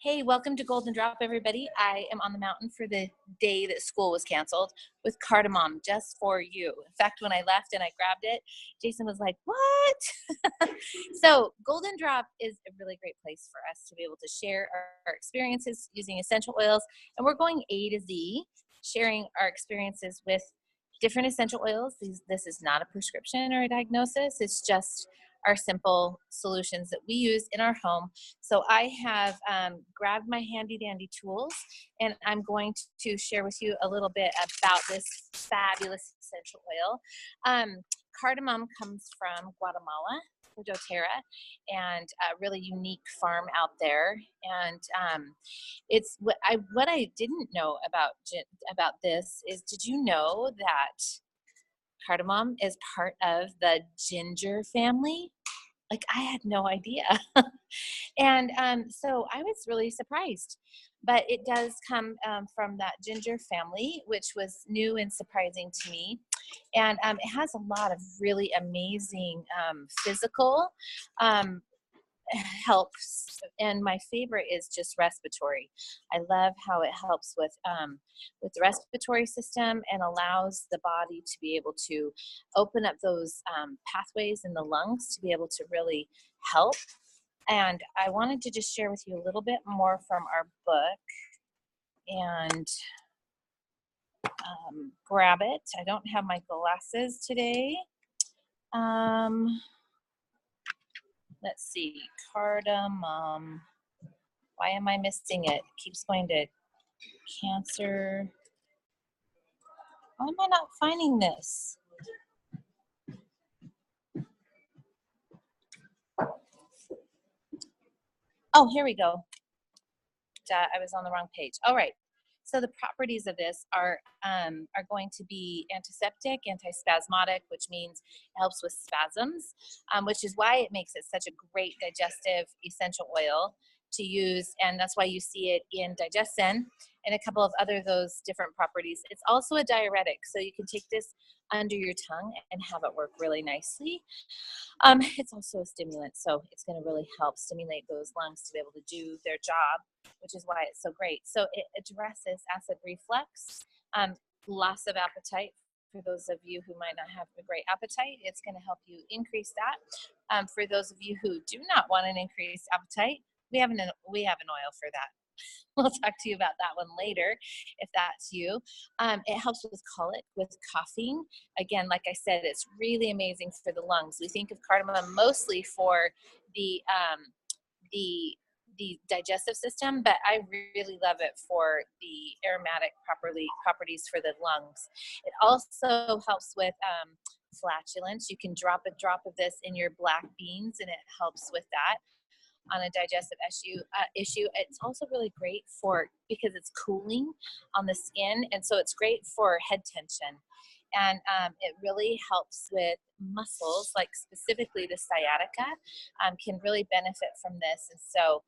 Hey, welcome to Golden Drop, everybody. I am on the mountain for the day that school was canceled with Cardamom just for you. In fact, when I left and I grabbed it, Jason was like, "What?" So, Golden Drop is a really great place for us to be able to share our experiences using essential oils. And we're going A to Z, sharing our experiences with different essential oils. This is not a prescription or a diagnosis, it's just our simple solutions that we use in our home. So I have grabbed my handy dandy tools and I'm going to share with you a little bit about this fabulous essential oil. Cardamom comes from Guatemala, doTERRA, and a really unique farm out there. And it's what I didn't know about this is, did you know that cardamom is part of the ginger family? Like, I had no idea. And so I was really surprised. But it does come from that ginger family, which was new and surprising to me. And it has a lot of really amazing physical um, helps. And my favorite is just respiratory. I love how it helps with the respiratory system and allows the body to be able to open up those pathways in the lungs to be able to really help. And I wanted to just share with you a little bit more from our book and grab it. I don't have my glasses today. Let's see, cardamom. Why am I missing it? It keeps going to cancer. Why am I not finding this? Oh, here we go. I was on the wrong page. All right. So the properties of this are going to be antiseptic, antispasmodic, which means it helps with spasms, which is why it makes it such a great digestive essential oil to use, and that's why you see it in Digestin and a couple of other those different properties. It's also a diuretic, so you can take this under your tongue and have it work really nicely. It's also a stimulant, so it's going to really help stimulate those lungs to be able to do their job, which is why it's so great. So it addresses acid reflux, loss of appetite. For those of you who might not have a great appetite, it's going to help you increase that. For those of you who do not want an increased appetite, we have an oil for that. We'll talk to you about that one later if that's you. It helps with colic, with coughing. Again, like I said, it's really amazing for the lungs. We think of cardamom mostly for the the the digestive system, but I really love it for the aromatic properties for the lungs. It also helps with flatulence. You can drop a drop of this in your black beans and it helps with that on a digestive issue. It's also really great for, because it's cooling on the skin, and so it's great for head tension. And it really helps with muscles, like specifically the sciatica, can really benefit from this. And so,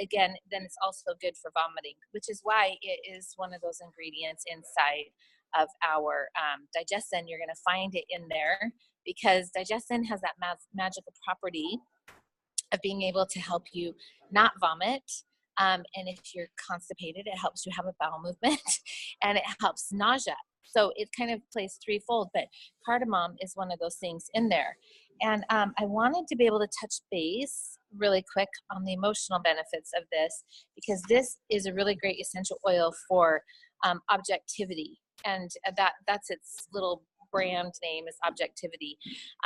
again, then it's also good for vomiting, which is why it is one of those ingredients inside of our Digestin. You're going to find it in there because Digestin has that magical property of being able to help you not vomit. And if you're constipated, it helps you have a bowel movement and it helps nausea. So it kind of plays threefold, but cardamom is one of those things in there. And I wanted to be able to touch base really quick on the emotional benefits of this, because this is a really great essential oil for objectivity. And that's its little brand name, is objectivity,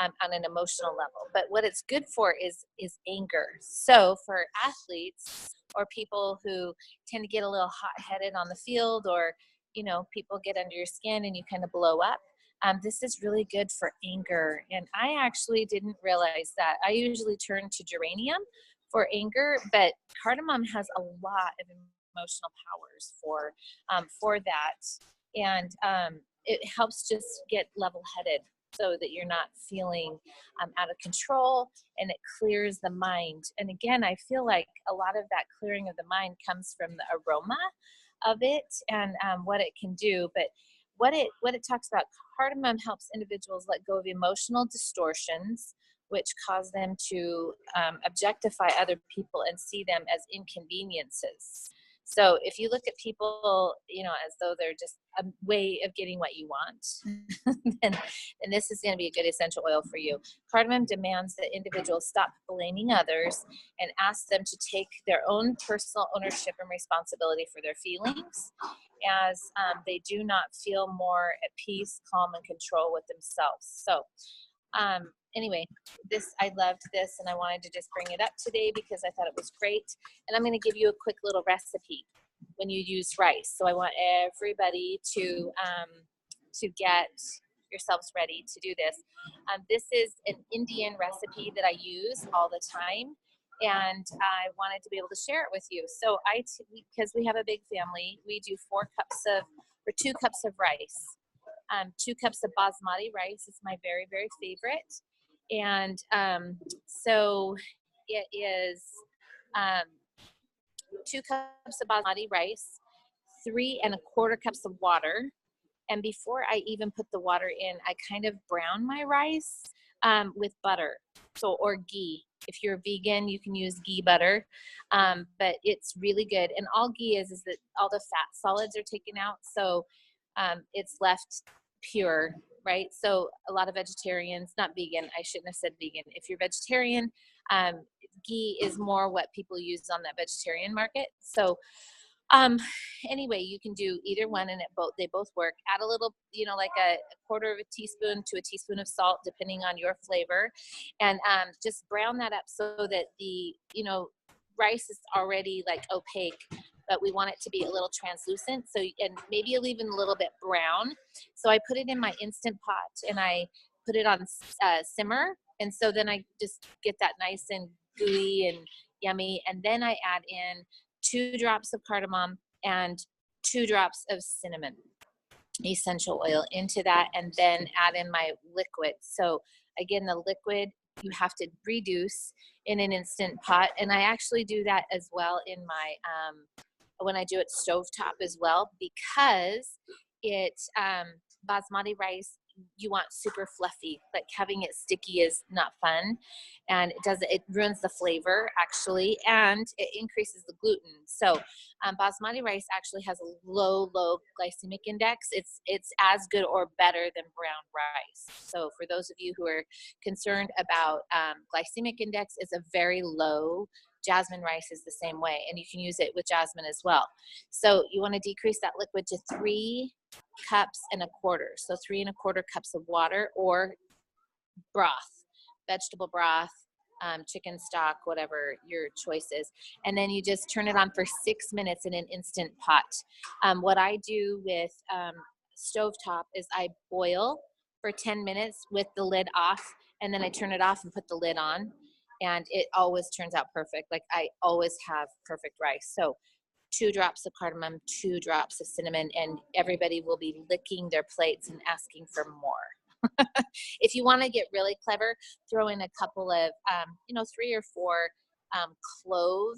on an emotional level. But what it's good for is anger. So for athletes or people who tend to get a little hot-headed on the field, or people get under your skin and you kind of blow up, this is really good for anger. And I actually didn't realize that. I usually turn to geranium for anger, but cardamom has a lot of emotional powers for that. And it helps just get level-headed so that you're not feeling out of control, and it clears the mind. And again, I feel like a lot of that clearing of the mind comes from the aroma of it and what it can do. But what it talks about, cardamom helps individuals let go of emotional distortions, which cause them to objectify other people and see them as inconveniences. So if you look at people, as though they're just a way of getting what you want, then this is going to be a good essential oil for you. Cardamom demands that individuals stop blaming others and ask them to take their own personal ownership and responsibility for their feelings, as they do not feel more at peace, calm, and control with themselves. So anyway, I loved this, and I wanted to just bring it up today because I thought it was great. And I'm going to give you a quick little recipe when you use rice. So I want everybody to get yourselves ready to do this. This is an Indian recipe that I use all the time, and I wanted to be able to share it with you. So because we have a big family, we do 2 cups of rice. 2 cups of basmati rice is my very, very favorite. And so it is 2 cups of basmati rice, 3 1/4 cups of water. And before I even put the water in, I kind of brown my rice with butter, or ghee. If you're vegan, you can use ghee butter, but it's really good. And all ghee is that all the fat solids are taken out, so it's left pure, right? So a lot of vegetarians, not vegan, I shouldn't have said vegan. If you're vegetarian, ghee is more what people use on that vegetarian market. So anyway, you can do either one, and they both work. Add a little, like a 1/4 of a teaspoon to a teaspoon of salt, depending on your flavor, and just brown that up so that the rice is already like opaque, but we want it to be a little translucent. So, and maybe even a little bit brown. So I put it in my Instant Pot, and I put it on simmer, and so then I just get that nice and gooey and yummy, and then I add in 2 drops of cardamom and 2 drops of cinnamon essential oil into that, and then add in my liquid. So again, the liquid you have to reduce in an Instant Pot, and I actually do that as well in my when I do it stovetop as well, because it basmati rice, you want super fluffy. Like having it sticky is not fun, and it ruins the flavor actually, and it increases the gluten. So basmati rice actually has a low glycemic index. It's as good or better than brown rice. So for those of you who are concerned about glycemic index, it's a very low. Jasmine rice is the same way, and you can use it with jasmine as well. So you want to decrease that liquid to 3 cups and 1/4. So 3 1/4 cups of water, or broth, vegetable broth, chicken stock, whatever your choice is. And then you just turn it on for 6 minutes in an Instant Pot. What I do with stovetop is I boil for 10 minutes with the lid off, and then I turn it off and put the lid on, and it always turns out perfect. Like I always have perfect rice. So 2 drops of cardamom, 2 drops of cinnamon, and everybody will be licking their plates and asking for more. If you want to get really clever, throw in a couple of, 3 or 4 clove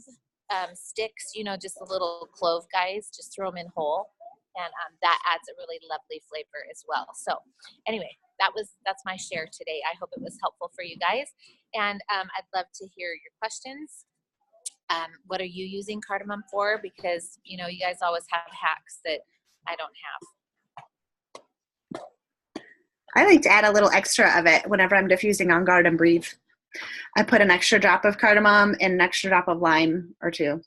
sticks, just the little clove guys, just throw them in whole. And that adds a really lovely flavor as well. So anyway, that's my share today. I hope it was helpful for you guys. And I'd love to hear your questions. What are you using cardamom for? Because, you guys always have hacks that I don't have. I like to add a little extra of it whenever I'm diffusing on Guard and Breathe. I put an extra drop of cardamom and an extra drop of lime or 2.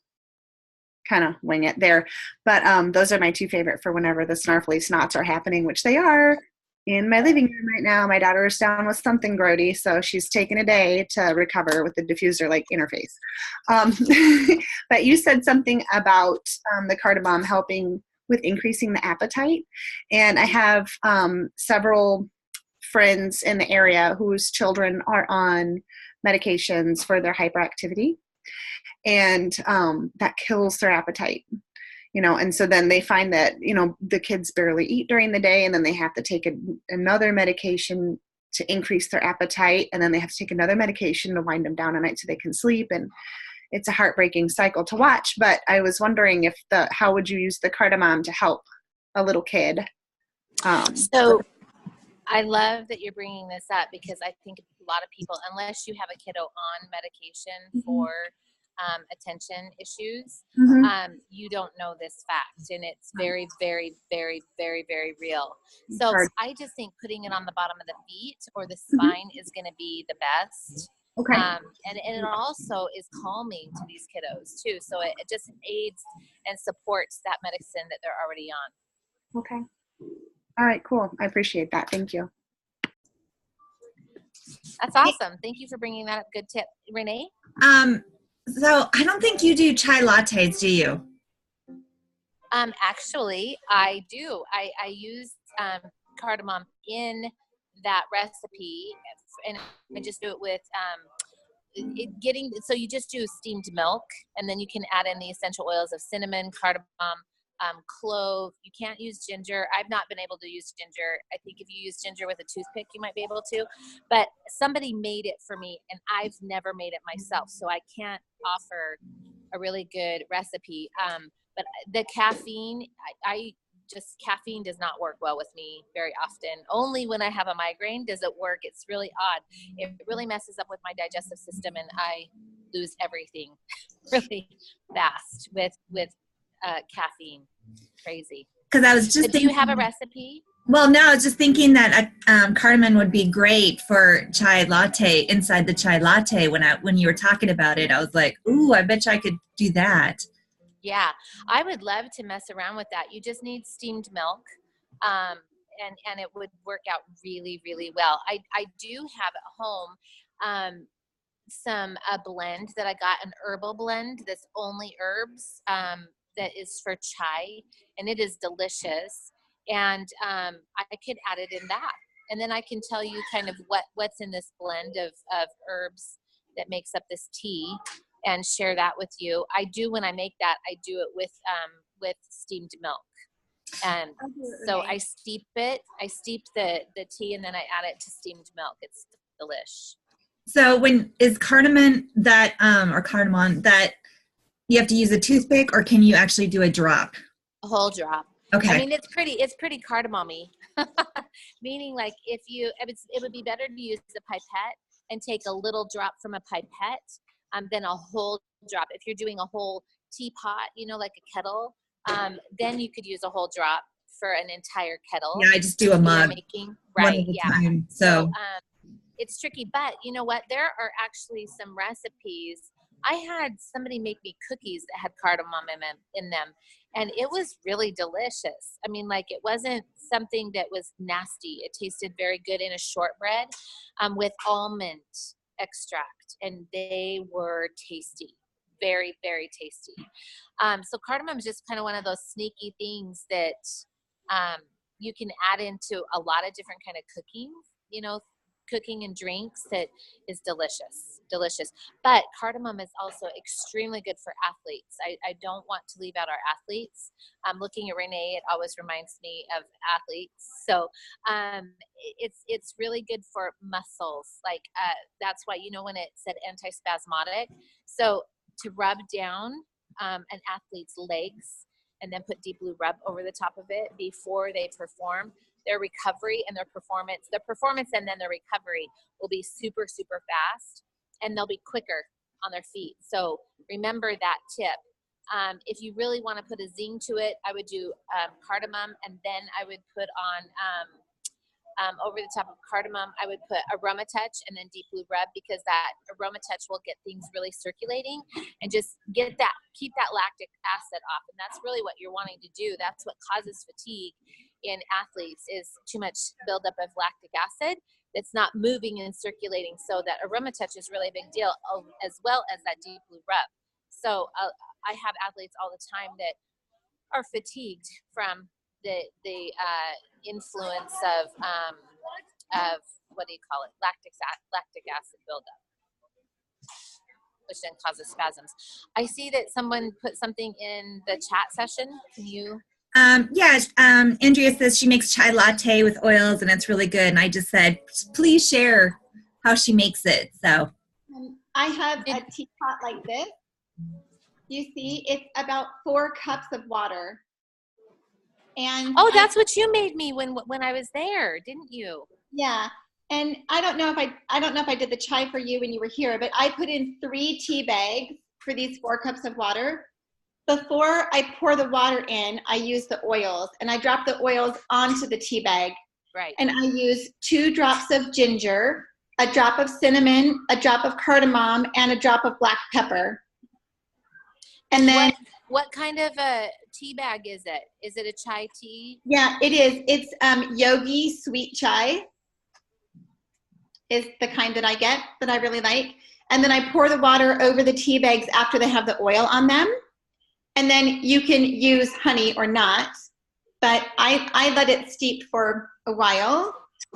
Kind of wing it there. But those are my 2 favorite for whenever the snarfly snots are happening, which they are in my living room right now. My daughter is down with something grody, so she's taken a day to recover with the diffuser-like interface. But you said something about the cardamom helping with increasing the appetite. And I have several friends in the area whose children are on medications for their hyperactivity. And that kills their appetite. And so then they find that, the kids barely eat during the day, and then they have to take another medication to increase their appetite, and then they have to take another medication to wind them down at night so they can sleep. And it's a heartbreaking cycle to watch. But I was wondering how would you use the cardamom to help a little kid? I love that you're bringing this up because I think a lot of people, unless you have a kiddo on medication for attention issues, Mm-hmm. you don't know this fact, and it's very, very, very, very, very real. It's So hard. I just think putting it on the bottom of the feet or the Mm-hmm. spine is going to be the best. Okay. And it also is calming to these kiddos too. So it just aids and supports that medicine that they're already on. Okay. All right, cool. I appreciate that. Thank you. That's awesome. Thank you for bringing that up. Good tip. Renee? So I don't think you do chai lattes, do you? Actually, I do. I use cardamom in that recipe, and I just do it with so you just do steamed milk, and then you can add in the essential oils of cinnamon, cardamom, clove. You can't use ginger. I've not been able to use ginger. I think if you use ginger with a toothpick, you might be able to. But somebody made it for me, and I've never made it myself, so I can't offer a really good recipe. But the caffeine, caffeine does not work well with me very often. Only when I have a migraine does it work. It's really odd. It really messes up with my digestive system, and I lose everything really fast with caffeine. Crazy. Because I was just Do you have a recipe? Well, no, I was just thinking that cardamom would be great for chai latte inside the chai latte. When you were talking about it, I was like, ooh, I bet you I could do that. Yeah, I would love to mess around with that. You just need steamed milk, and it would work out really, really well. I do have at home a blend that I got, an herbal blend that's only herbs, that is for chai, and it is delicious. And I could add it in that, and then I can tell you kind of what's in this blend of herbs that makes up this tea, and share that with you. I do, when I make that, I do it with steamed milk. And so I steep it. I steep the tea, and then I add it to steamed milk. It's delish. So is cardamom that or cardamom that you have to use a toothpick, or can you actually do a drop? A whole drop. Okay. I mean, it's pretty cardamom-y. Meaning, like, it would be better to use a pipette and take a little drop from a pipette, than a whole drop. If you're doing a whole teapot, like a kettle, then you could use a whole drop for an entire kettle. Yeah, I just do a mug. Making, right. One at a time. So it's tricky, but you know what? There are actually some recipes. I had somebody make me cookies that had cardamom in them, and it was really delicious. I mean, like, it wasn't something that was nasty. It tasted very good in a shortbread, with almond extract, and they were tasty, very, very tasty. So cardamom is just kind of one of those sneaky things that you can add into a lot of different kind of cooking and drinks that is delicious. But cardamom is also extremely good for athletes. I don't want to leave out our athletes. Looking at Renee, it always reminds me of athletes. So it's really good for muscles. Like, that's why, when it said antispasmodic. So to rub down an athlete's legs, and then put Deep Blue Rub over the top of it before they perform, their recovery and their performance and then their recovery will be super, super fast, and they'll be quicker on their feet. So remember that tip. If you really want to put a zing to it, I would do cardamom, and then I would put on over the top of cardamom, I would put Aroma Touch and then Deep Blue Rub, because that Aroma Touch will get things really circulating and just keep that lactic acid off. And that's really what you're wanting to do. That's what causes fatigue in athletes, is too much buildup of lactic acid that's not moving and circulating. So that Aroma Touch is really a big deal, as well as that Deep Blue Rub. So I have athletes all the time that are fatigued from the influence of what do you call it, lactic acid buildup, which then causes spasms. I see that someone put something in the chat session. Can you? Andrea says she makes chai latte with oils, and it's really good. And I just said, please share how she makes it. So I have a teapot like this. You see, it's about 4 cups of water. And Oh, that's what you made me when I was there, didn't you? yeah. And I don't know if I did the chai for you when you were here, but I put in 3 tea bags for these 4 cups of water. Before I pour the water in, I use the oils, and I drop the oils onto the tea bag. Right. And I use 2 drops of ginger, a drop of cinnamon, a drop of cardamom, and a drop of black pepper. And then what kind of a tea bag is it? Is it a chai tea? yeah, it is. It's Yogi Sweet Chai is the kind that I get that I really like. And then I pour the water over the tea bags after they have the oil on them. And then you can use honey or not, but I let it steep for a while.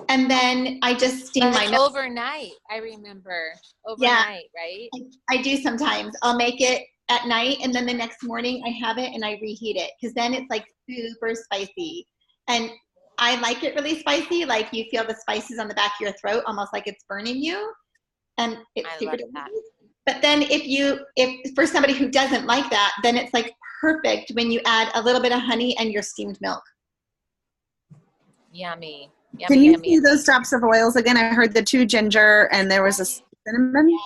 And then I just steam my milk. Overnight, I remember. Overnight, Yeah, right? I do sometimes. I'll make it at night, and then the next morning I have it and I reheat it, because then it's like super spicy. And I like it really spicy, like you feel the spices on the back of your throat, almost like it's burning you. And it's super delicious. But then if for somebody who doesn't like that, then it's like perfect when you add a little bit of honey and your steamed milk. Yummy. Can you see those drops of oils again? I heard the 2 ginger and there was a cinnamon.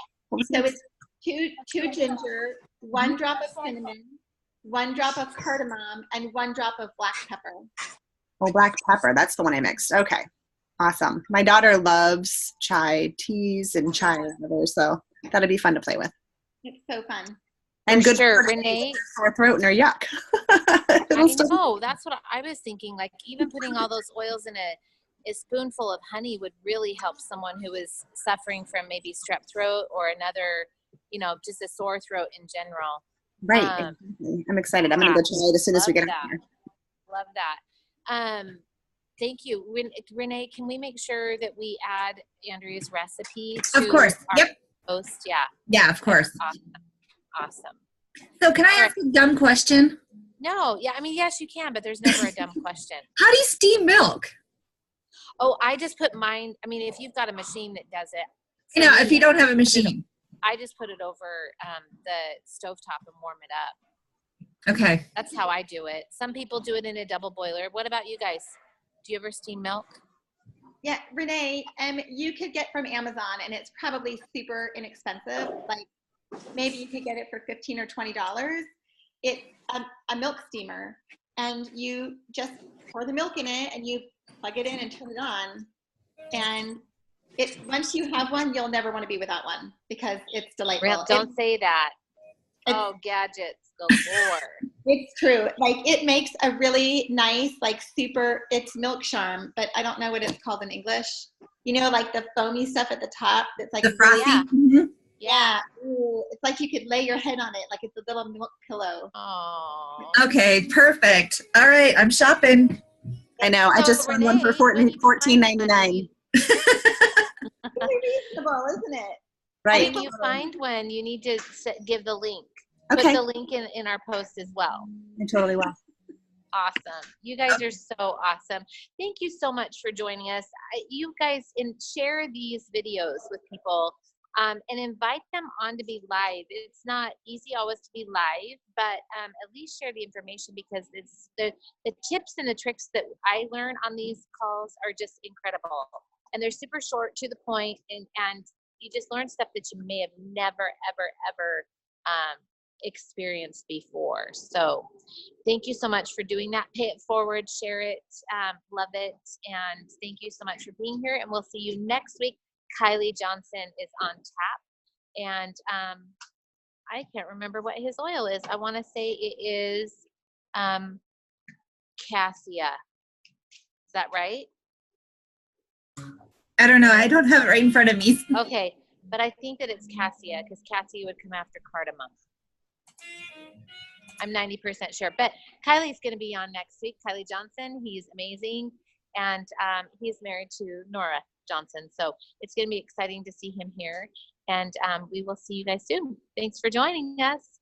So it's two ginger, 1 drop of cinnamon, 1 drop of cardamom, and 1 drop of black pepper. Oh, black pepper. That's the one I mixed. Okay. Awesome. My daughter loves chai teas and chai and others, so that'll be fun to play with. It's so fun. And good sure, for Renee. Sore throat and her yuck. I know. That's what I was thinking. Like even putting all those oils in a spoonful of honey would really help someone who is suffering from maybe strep throat or another, just a sore throat in general. Right. Exactly. I'm excited. I'm going to go try it as soon as we get out here. Love that. Thank you. Renee, can we make sure that we add Andrea's recipe to Of course. our post? Yeah. Yeah, of course. Awesome. So can I ask a dumb question? No. Yeah. I mean, yes, you can, but there's never a dumb question. How do you steam milk? Oh, I just put mine. I mean, if you've got a machine that does it. If you don't have a machine. I just put it over the stovetop and warm it up. Okay. That's how I do it. Some people do it in a double boiler. What about you guys? Do you ever steam milk? Yeah, Renee, you could get from Amazon, and it's probably super inexpensive. Like maybe you could get it for $15 or $20. It's a milk steamer, and you just pour the milk in it, and you plug it in and turn it on. And once you have one, you'll never want to be without one because it's delightful. Don't say that. Oh, gadgets galore. It's true. Like it makes a really nice, like super, it's milk charm, but I don't know what it's called in English. Like the foamy stuff at the top. That's like the frosty. Yeah. Mm-hmm. Yeah. Ooh, it's like you could lay your head on it. Like it's a little milk pillow. Oh. Okay, perfect. All right, I'm shopping. I know. I just found one for $14.99. Reasonable, isn't it? Right. When you find one, you need to give the link. Okay. Put the link in our post as well. I totally will. Awesome. You guys are so awesome. Thank you so much for joining us. You guys share these videos with people and invite them on to be live. It's not easy always to be live, but at least share the information because it's the tips and the tricks that I learn on these calls are just incredible. And they're super short, to the point, and you just learn stuff that you may have never, ever experienced before. So thank you so much for doing that. Pay it forward, share it, love it. And thank you so much for being here. And we'll see you next week. Kylie Johnson is on tap. And I can't remember what his oil is. I want to say it is cassia. Is that right? I don't know. I don't have it right in front of me. Okay. But I think that it's cassia because cassia would come after cardamom. I'm 90% sure. But Kylie's going to be on next week. Kylie Johnson. He's amazing. And he's married to Nora Johnson. So it's going to be exciting to see him here. And we will see you guys soon. Thanks for joining us.